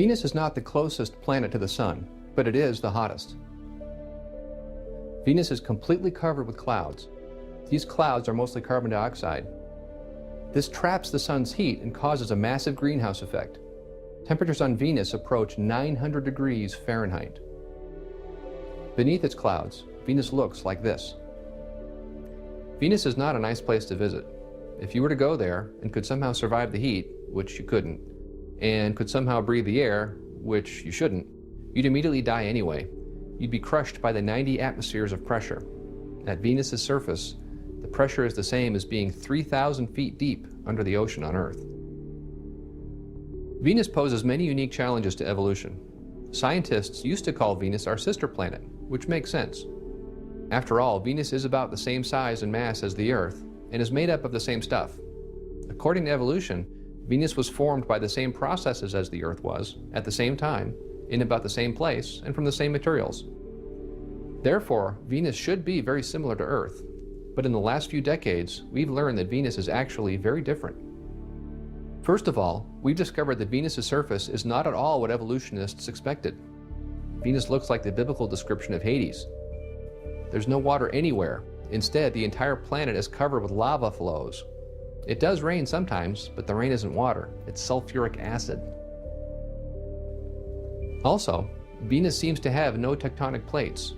Venus is not the closest planet to the Sun, but it is the hottest. Venus is completely covered with clouds. These clouds are mostly carbon dioxide. This traps the Sun's heat and causes a massive greenhouse effect. Temperatures on Venus approach 900 degrees Fahrenheit. Beneath its clouds, Venus looks like this. Venus is not a nice place to visit. If you were to go there and could somehow survive the heat, which you couldn't, and could somehow breathe the air, which you shouldn't, you'd immediately die anyway. You'd be crushed by the 90 atmospheres of pressure. At Venus's surface, the pressure is the same as being 3,000 feet deep under the ocean on Earth. Venus poses many unique challenges to evolution. Scientists used to call Venus our sister planet, which makes sense. After all, Venus is about the same size and mass as the Earth and is made up of the same stuff. According to evolution, Venus was formed by the same processes as the Earth was, at the same time, in about the same place, and from the same materials. Therefore, Venus should be very similar to Earth, but in the last few decades, we've learned that Venus is actually very different. First of all, we've discovered that Venus's surface is not at all what evolutionists expected. Venus looks like the biblical description of Hades. There's no water anywhere. Instead, the entire planet is covered with lava flows. It does rain sometimes, but the rain isn't water, it's sulfuric acid. Also, Venus seems to have no tectonic plates.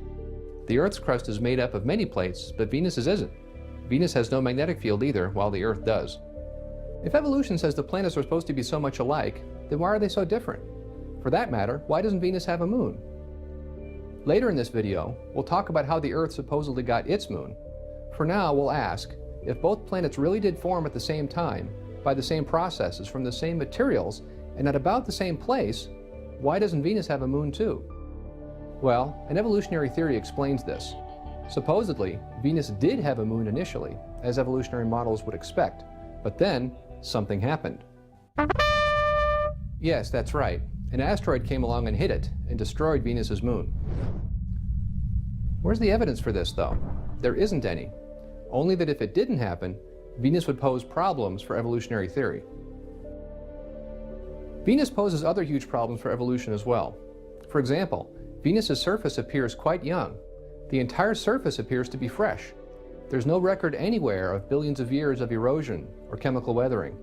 The Earth's crust is made up of many plates, but Venus's isn't. Venus has no magnetic field either, while the Earth does. If evolution says the planets are supposed to be so much alike, then why are they so different? For that matter, why doesn't Venus have a moon? Later in this video, we'll talk about how the Earth supposedly got its moon. For now, we'll ask, if both planets really did form at the same time, by the same processes, from the same materials, and at about the same place, why doesn't Venus have a moon too? Well, an evolutionary theory explains this. Supposedly, Venus did have a moon initially, as evolutionary models would expect, but then something happened. Yes, that's right. An asteroid came along and hit it and destroyed Venus's moon. Where's the evidence for this, though? There isn't any. Only that if it didn't happen, Venus would pose problems for evolutionary theory. Venus poses other huge problems for evolution as well. For example, Venus's surface appears quite young. The entire surface appears to be fresh. There's no record anywhere of billions of years of erosion or chemical weathering.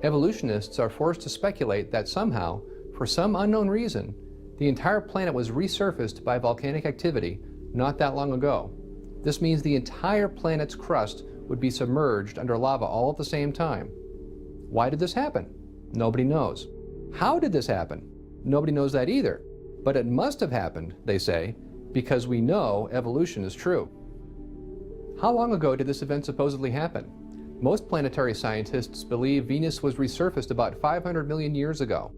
Evolutionists are forced to speculate that somehow, for some unknown reason, the entire planet was resurfaced by volcanic activity not that long ago. This means the entire planet's crust would be submerged under lava all at the same time. Why did this happen? Nobody knows. How did this happen? Nobody knows that either. But it must have happened, they say, because we know evolution is true. How long ago did this event supposedly happen? Most planetary scientists believe Venus was resurfaced about 500 million years ago.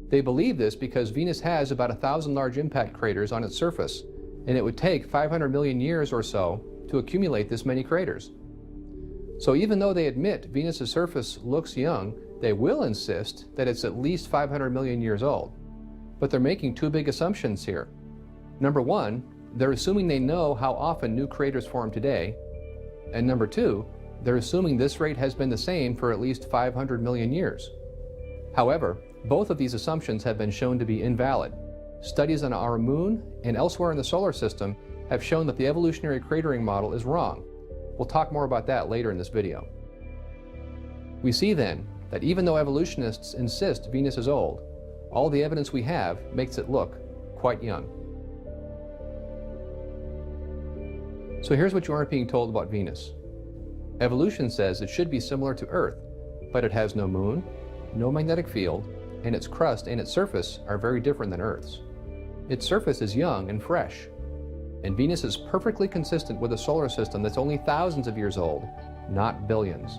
They believe this because Venus has about 1,000 large impact craters on its surface, and it would take 500 million years or so to accumulate this many craters. So even though they admit Venus's surface looks young, they will insist that it's at least 500 million years old. But they're making two big assumptions here. Number one, they're assuming they know how often new craters form today. And number two, they're assuming this rate has been the same for at least 500 million years. However, both of these assumptions have been shown to be invalid. Studies on our moon and elsewhere in the solar system have shown that the evolutionary cratering model is wrong. We'll talk more about that later in this video. We see then that even though evolutionists insist Venus is old, all the evidence we have makes it look quite young. So here's what you aren't being told about Venus. Evolution says it should be similar to Earth, but it has no moon, no magnetic field, and its crust and its surface are very different than Earth's. Its surface is young and fresh, and Venus is perfectly consistent with a solar system that's only thousands of years old, not billions.